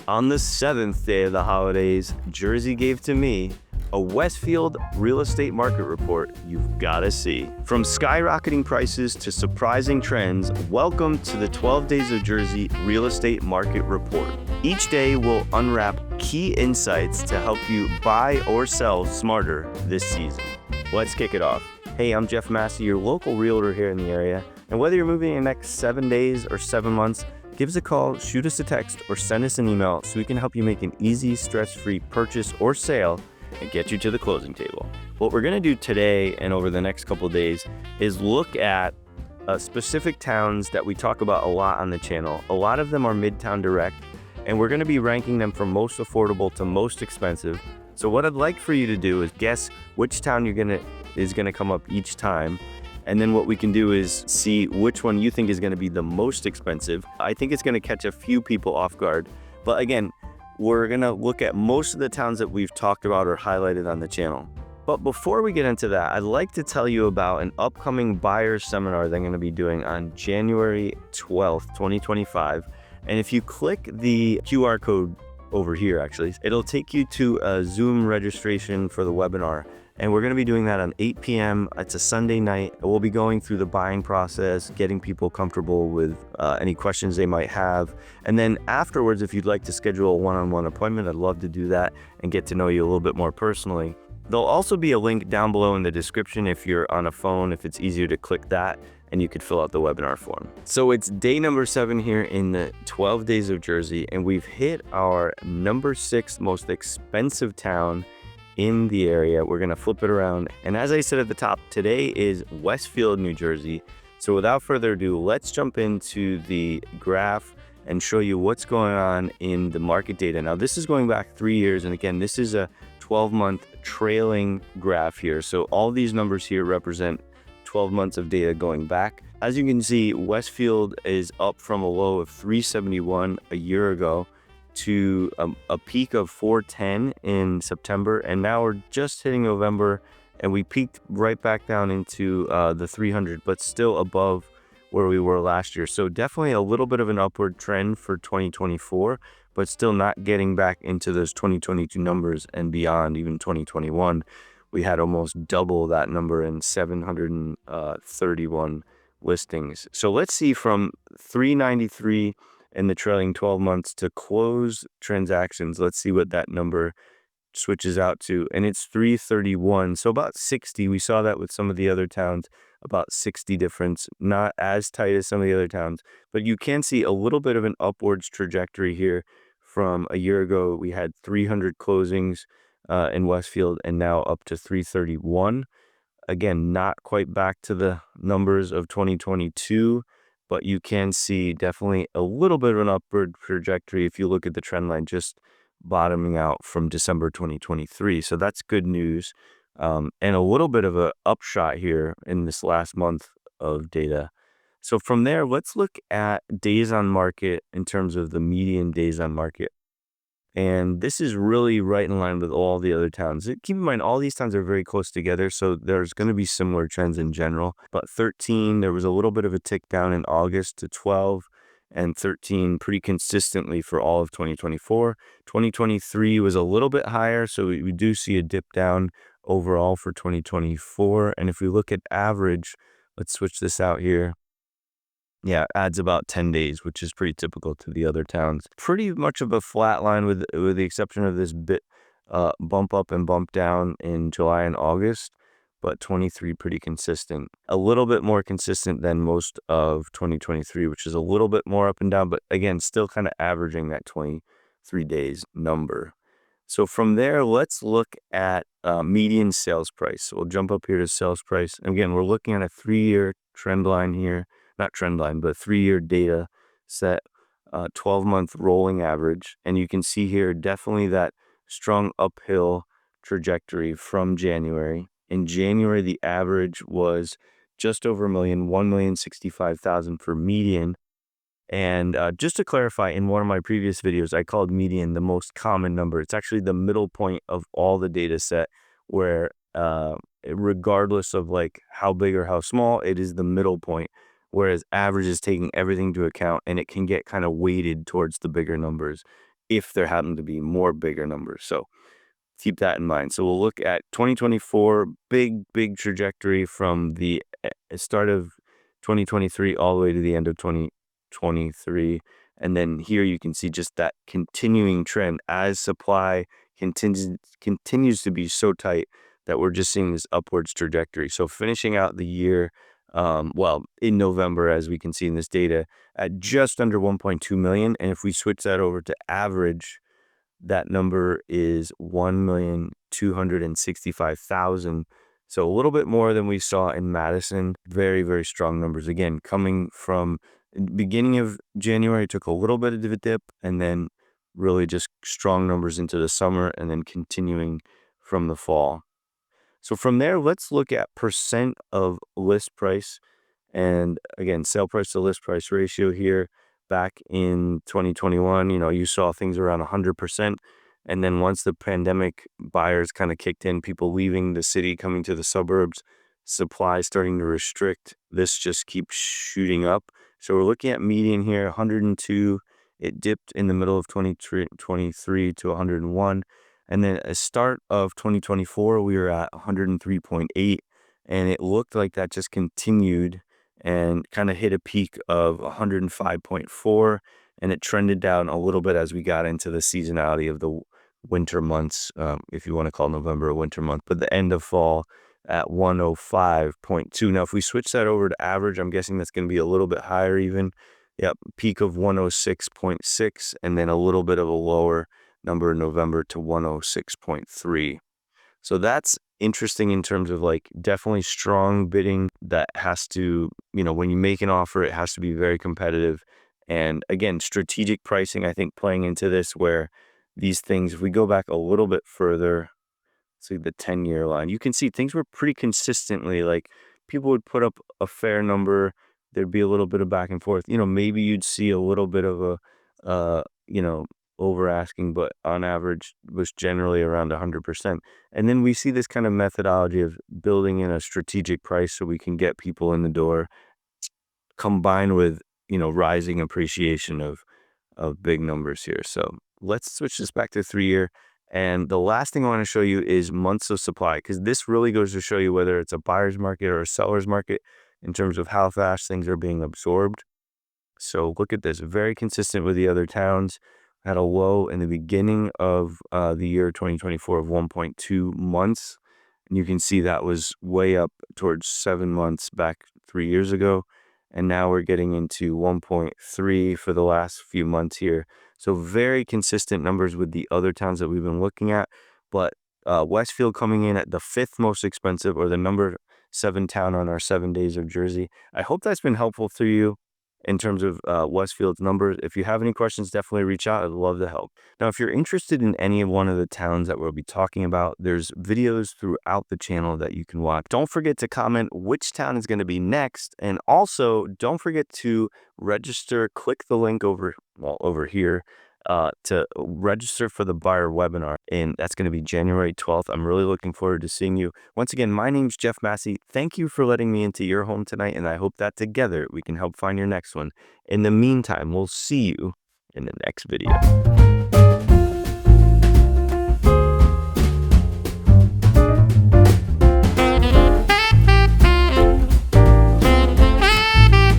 On the 7th day of the holidays, Jersey gave to me a Westfield real estate market report you've got to see. From skyrocketing prices to surprising trends, welcome to the 12 Days of Jersey Real Estate Market Report. Each day will unwrap key insights to help you buy or sell smarter this season. Let's kick it off. Hey, I'm Jeff Massey, your local realtor here in the area. And whether you're moving in the next 7 days or 7 months, give us a call, shoot us a text, or send us an email so we can help you make an easy, stress-free purchase or sale and get you to the closing table. What we're going to do today and over the next couple of days is look at specific towns that we talk about a lot on the channel. A lot of them are Midtown Direct, and we're going to be ranking them from most affordable to most expensive. So what I'd like for you to do is guess which town is going to come up each time. And then what we can do is see which one you think is going to be the most expensive. I think it's going to catch a few people off guard. But again, we're going to look at most of the towns that we've talked about or highlighted on the channel. But before we get into that, I'd like to tell you about an upcoming buyer's seminar that I'm going to be doing on January 12th, 2025. And if you click the QR code over here, actually, it'll take you to a Zoom registration for the webinar. And we're going to be doing that on 8 p.m. It's a Sunday night. We'll be going through the buying process, getting people comfortable with any questions they might have. And then afterwards, if you'd like to schedule a one-on-one appointment, I'd love to do that and get to know you a little bit more personally. There'll also be a link down below in the description if you're on a phone, if it's easier to click that, and you could fill out the webinar form. So it's day number 7 here in the 12 Days of Jersey, and we've hit our number 6 most expensive town in the area. We're gonna flip it around. And as I said at the top, today is Westfield, New Jersey. So without further ado, let's jump into the graph and show you what's going on in the market data. Now, this is going back 3 years. And again, this is a 12-month trailing graph here. So all these numbers here represent 12 months of data going back. As you can see, Westfield is up from a low of 371 a year ago to a peak of 410 in September, and now we're just hitting November, and we peaked right back down into the 300, but still above where we were last year. So definitely a little bit of an upward trend for 2024, but still not getting back into those 2022 numbers and beyond. Even 2021, we had almost double that number in 731 listings. So let's see, from 393 in the trailing 12 months to close transactions, let's see what that number switches out to. And it's 331, so about 60. We saw that with some of the other towns, about 60 difference, not as tight as some of the other towns, but you can see a little bit of an upwards trajectory here. From a year ago, we had 300 closings in Westfield, and now up to 331. Again, not quite back to the numbers of 2022, but you can see definitely a little bit of an upward trajectory if you look at the trend line just bottoming out from December 2023. So that's good news. And a little bit of a upshot here in this last month of data. So from there, let's look at days on market in terms of the median days on market. And this is really right in line with all the other towns. Keep in mind, all these towns are very close together, so there's going to be similar trends in general. But 13, there was a little bit of a tick down in August to 12, and 13 pretty consistently for all of 2024. 2023 was a little bit higher, so we do see a dip down overall for 2024. And if we look at average, let's switch this out here. Yeah, adds about 10 days, which is pretty typical to the other towns. Pretty much of a flat line with the exception of this bit bump up and bump down in July and August, but 23 pretty consistent. A little bit more consistent than most of 2023, which is a little bit more up and down, but again, still kind of averaging that 23 days number. So from there, let's look at median sales price. So we'll jump up here to sales price. Again, we're looking at a 3-year trend line here. Not trend line, but 3-year data set, 12-month rolling average. And you can see here definitely that strong uphill trajectory from January. In January, the average was just over a million, 1,065,000 for median. And just to clarify, in one of my previous videos, I called median the most common number. It's actually the middle point of all the data set, where regardless of like how big or how small, it is the middle point. Whereas average is taking everything into account, and it can get kind of weighted towards the bigger numbers. if there happen to be more bigger numbers. So keep that in mind. So we'll look at 2024, big trajectory from the start of 2023 all the way to the end of 2023. And then here you can see just that continuing trend as supply continues to be so tight that we're just seeing this upwards trajectory. So finishing out the year, well, in November, as we can see in this data, at just under 1.2 million. And if we switch that over to average, that number is 1,265,000. So a little bit more than we saw in Madison. Very strong numbers. Again, coming from beginning of January, took a little bit of a dip, and then really just strong numbers into the summer, and then continuing from the fall. So from there, let's look at percent of list price. And again, sale price to list price ratio here. Back in 2021, you saw things around 100%. And then once the pandemic buyers kind of kicked in, people leaving the city, coming to the suburbs, supply starting to restrict, this just keeps shooting up. So we're looking at median here, 102. It dipped in the middle of 2023 to 101. And then at start of 2024, we were at 103.8. And it looked like that just continued and kind of hit a peak of 105.4, and it trended down a little bit as we got into the seasonality of the winter months, if you want to call November a winter month, but the end of fall at 105.2. Now, if we switch that over to average, I'm guessing that's going to be a little bit higher even. Yep, peak of 106.6, and then a little bit of a lower number in November to 106.3. So that's interesting in terms of like definitely strong bidding that has to, when you make an offer, it has to be very competitive. And again, strategic pricing, I think, playing into this, where these things, if we go back a little bit further, see the 10-year line, you can see things were pretty consistently like people would put up a fair number. There'd be a little bit of back and forth. Maybe you'd see a little bit of a, over asking, but on average was generally around 100%. And then we see this kind of methodology of building in a strategic price so we can get people in the door, combined with, rising appreciation of big numbers here. So let's switch this back to 3-year. And the last thing I want to show you is months of supply, because this really goes to show you whether it's a buyer's market or a seller's market in terms of how fast things are being absorbed. So look at this, very consistent with the other towns. Had a low in the beginning of the year 2024 of 1.2 months. And you can see that was way up towards 7 months back 3 years ago. And now we're getting into 1.3 for the last few months here. So very consistent numbers with the other towns that we've been looking at. But Westfield coming in at the 5th most expensive, or the number 7 town on our 7 days of Jersey. I hope that's been helpful to you in terms of Westfield's numbers. If you have any questions, definitely reach out. I'd love to help. Now, if you're interested in any of one of the towns that we'll be talking about, there's videos throughout the channel that you can watch. Don't forget to comment which town is going to be next. And also, don't forget to register. Click the link over here to register for the buyer webinar. And that's going to be January 12th. I'm really looking forward to seeing you. Once again, my name's Jeff Massey. Thank you for letting me into your home tonight, and I hope that together we can help find your next one. In the meantime, we'll see you in the next video.